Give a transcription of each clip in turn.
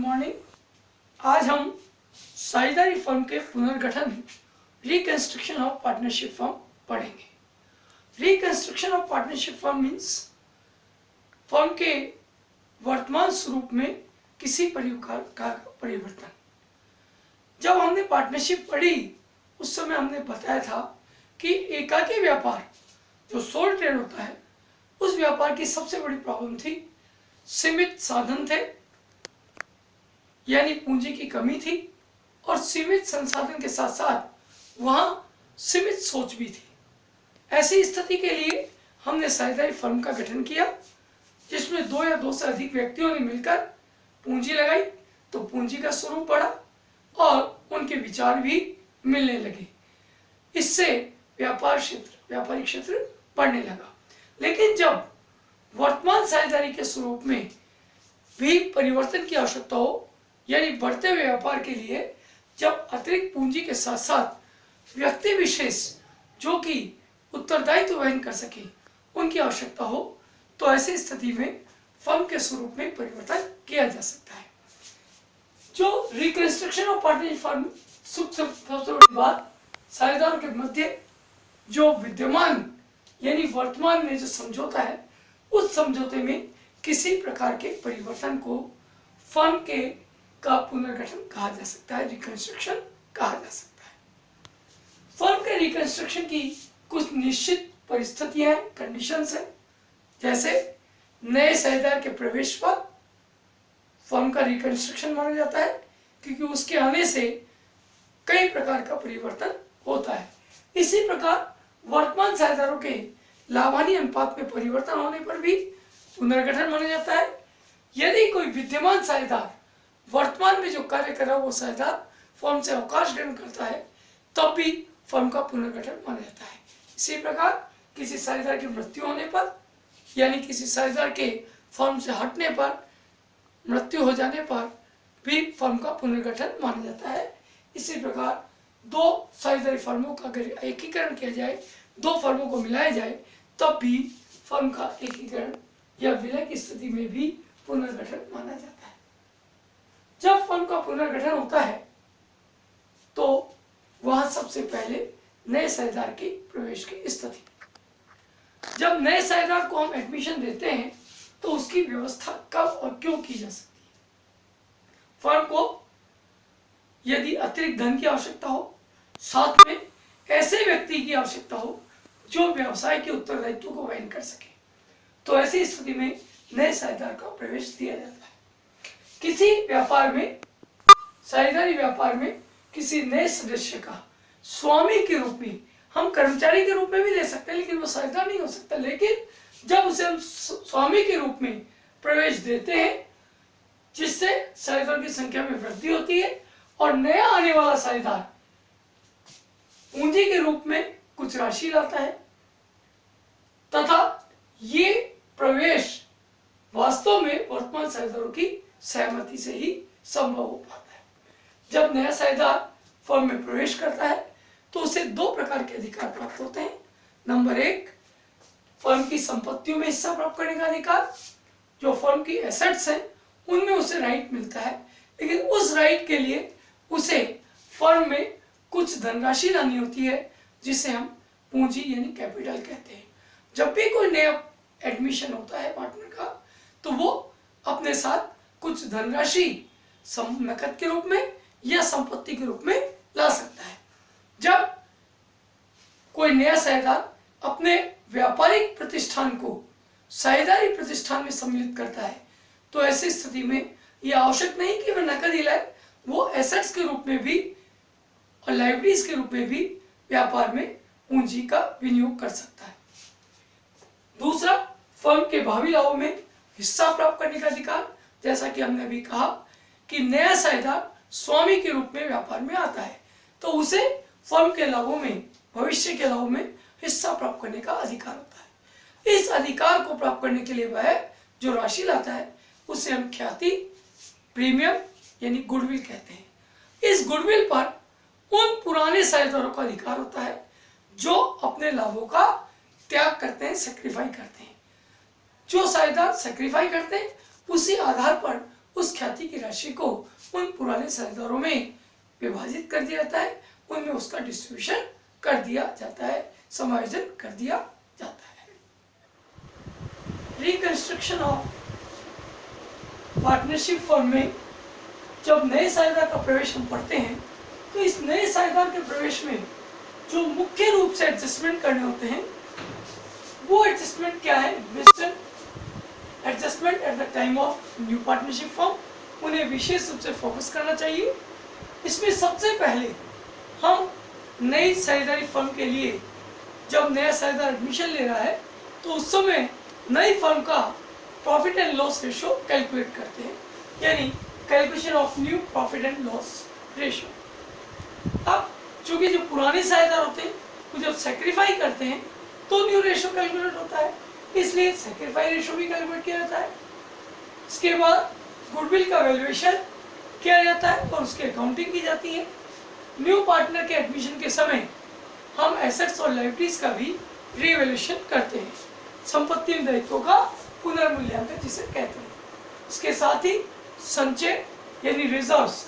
Morning. आज हम साझेदारी फर्म के पुनर्गठन रिकंस्ट्रक्शन ऑफ पार्टनरशिप फर्म पढ़ेंगे। Reconstruction of partnership firm means firm के वर्तमान स्वरूप में किसी प्रकार का परिवर्तन। जब हमने पार्टनरशिप पढ़ी उस समय हमने बताया था कि एकाकी व्यापार जो सोल ट्रेड होता है उस व्यापार की सबसे बड़ी प्रॉब्लम थी सीमित साधन थे, यानी पूंजी की कमी थी, और सीमित संसाधन के साथ साथ वहां सीमित सोच भी थी। ऐसी स्थिति के लिए हमने साझेदारी फर्म का गठन किया जिसमें दो या दो से अधिक व्यक्तियों ने मिलकर पूंजी लगाई, तो पूंजी का स्वरूप बढ़ा और उनके विचार भी मिलने लगे। इससे व्यापारिक क्षेत्र बढ़ने लगा। लेकिन जब वर्तमान साझेदारी के स्वरूप में भी परिवर्तन की आवश्यकता हो, यानी बढ़ते हुए व्यापार के लिए जब अतिरिक्त पूंजी के साथ साथ व्यक्ति विशेष जो कि उत्तरदायित्व वहन कर सके उनकी आवश्यकता हो, तो ऐसी स्थिति में फर्म के स्वरूप में परिवर्तन किया जा सकता है। जो रिकंस्ट्रक्शन ऑफ पार्टनरशिप फर्म सबसे बड़ी बात, साझेदारों के मध्य जो विद्यमान यानी वर्तमान में जो समझौता है उस समझौते में किसी प्रकार के परिवर्तन को फर्म के का पुनर्गठन कहा जा सकता है, रिकंस्ट्रक्शन कहा जा सकता है। फर्म के रिकंस्ट्रक्शन की कुछ निश्चित परिस्थितियां हैं, कंडीशंस हैं। जैसे नए साझेदार के प्रवेश पर फर्म का रिकंस्ट्रक्शन माना जाता है क्योंकि उसके आने से कई प्रकार का परिवर्तन होता है। इसी प्रकार वर्तमान साझेदारों के लाभानी अनुपात में परिवर्तन होने पर भी पुनर्गठन माना जाता है। यदि कोई विद्यमान साझेदार वर्तमान में जो कार्य कर रहा है वो साझेदार फर्म से अवकाश ग्रहण करता है तब भी फर्म का पुनर्गठन माना जाता है। इसी प्रकार किसी साझेदार की मृत्यु होने पर यानी किसी साझेदार के फर्म से हटने पर, मृत्यु हो जाने पर भी फर्म का पुनर्गठन माना जाता है। इसी प्रकार दो साझेदारी फर्मों का अगर एकीकरण किया जाए, दो फर्मों को मिलाया जाए, तब भी फर्म का एकीकरण या विलय की स्थिति में भी पुनर्गठन माना जाता है। जब फर्म का पुनर्गठन होता है तो वहां सबसे पहले नए साझेदार की प्रवेश की स्थिति। जब नए साझेदार को हम एडमिशन देते हैं तो उसकी व्यवस्था कब और क्यों की जा सकती है। फर्म को यदि अतिरिक्त धन की आवश्यकता हो, साथ में ऐसे व्यक्ति की आवश्यकता हो जो व्यवसाय के उत्तरदायित्व को वहन कर सके, तो ऐसी स्थिति में नए साझेदार का प्रवेश दिया जाता है। किसी व्यापार में, साझेदारी व्यापार में किसी नए सदस्य का स्वामी के रूप में, हम कर्मचारी के रूप में भी ले सकते हैं लेकिन वो साझेदार नहीं हो सकता, लेकिन जब उसे हम स्वामी के रूप में प्रवेश देते हैं जिससे साझेदारों की संख्या में वृद्धि होती है और नया आने वाला साझेदार पूंजी के रूप में कुछ राशि लाता है तथा ये प्रवेश वास्तव में वर्तमान साझेदारों की सहमति से ही संभव हो पाता है। जब नया साझेदार फर्म में प्रवेश करता है तो उसे दो प्रकार के अधिकार प्राप्त होते हैं। नंबर एक, फर्म की संपत्तियों में हिस्सा प्राप्त करने का अधिकार। जो फर्म की एसेट्स हैं उनमें उसे राइट मिलता है, लेकिन उस राइट के लिए उसे फर्म में कुछ धनराशि लानी होती है जिसे हम पूंजी यानी कैपिटल कहते हैं। जब भी कोई नया एडमिशन होता है पार्टनर का तो वो अपने साथ कुछ धनराशि नकद के रूप में या संपत्ति के रूप में ला सकता है। जब कोई नया साझेदार अपने व्यापारिक प्रतिष्ठान को साझेदारी प्रतिष्ठान में सम्मिलित करता है तो ऐसी स्थिति में यह आवश्यक नहीं कि वह नकद ही लाए, वो एसेट्स के रूप में भी और लाइबिलिटीज के रूप में भी व्यापार में पूंजी का विनियोग कर सकता है। दूसरा, फर्म के भावी लाभों में हिस्सा प्राप्त करने का अधिकार। जैसा कि हमने अभी कहा कि नया साझेदार स्वामी के रूप में व्यापार में आता है तो उसे फर्म के लाभों में, भविष्य के लाभों में हिस्सा प्राप्त करने का अधिकार होता है। इस अधिकार को प्राप्त करने के लिए वह जो राशि लाता है उसे हम ख्याति, प्रीमियम यानी गुडविल कहते हैं। इस गुडविल पर उन पुराने साझेदारों का अधिकार होता है जो अपने लाभों का त्याग करते हैं, सेक्रीफाई करते हैं। जो साझेदार सेक्रीफाई करते हैं उसी आधार पर उस ख्याति की राशि को उन पुराने साझेदारों में विभाजित कर दिया जाता है, उनमें उसका डिस्ट्रीब्यूशन कर दिया जाता है, समायोजन कर दिया जाता है। रिकंस्ट्रक्शन ऑफ पार्टनरशिप फर्म में जब नए साझेदार का प्रवेश हम पढ़ते हैं तो इस नए साझेदार के प्रवेश में जो मुख्य रूप से एडजस्टमेंट करने होते हैं वो एडजस्टमेंट क्या है? Investor adjustment at the time of new partnership form, उन्हें विशेष रूप से फोकस करना चाहिए। इसमें सबसे पहले हम नई साझेदारी फर्म के लिए जब नया साझेदार एडमिशन ले रहा है तो उस समय नई फर्म का profit and loss ratio calculate करते हैं, यानी calculation of new profit and loss ratio. अब चूंकि जो पुराने साझेदार होते हैं वो जब सेक्रीफाई करते हैं तो न्यू रेशियो कैलकुलेट होता है, इसलिए सेक्रीफाई रेशियो भी कैलकुलेट किया जाता है। इसके बाद गुडविल का वैल्यूएशन किया जाता है और उसकी अकाउंटिंग की जाती है। न्यू पार्टनर के एडमिशन के समय हम एसेट्स और लायबिलिटीज का भी रीवैल्यूएशन करते हैं, संपत्ति एवं दायित्वों का पुनर्मूल्यांकन जिसे कहते हैं। इसके साथ ही संचय यानी रिजर्व्स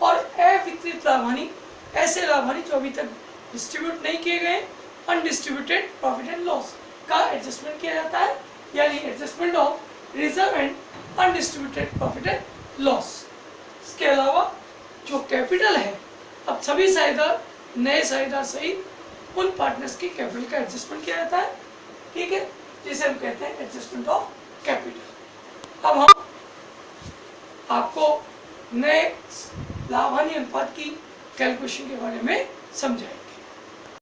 और अवितरित लाभानी, ऐसे लाभानी जो अभी तक डिस्ट्रीब्यूट नहीं किए गए, अनडिस्ट्रीब्यूटेड प्रॉफिट एंड लॉस का एडजस्टमेंट किया जाता है, यानी adjustment of reserve and undistributed profit and loss. इसके अलावा जो कैपिटल है, अब सभी साझेदार नए साझेदार सहित उन पार्टनर्स की कैपिटल का एडजस्टमेंट किया जाता है, ठीक है, जिसे हम कहते हैं एडजस्टमेंट ऑफ कैपिटल। अब हम आपको नए लाभ हानि अनुपात की कैलकुलेशन के बारे में समझाएंगे।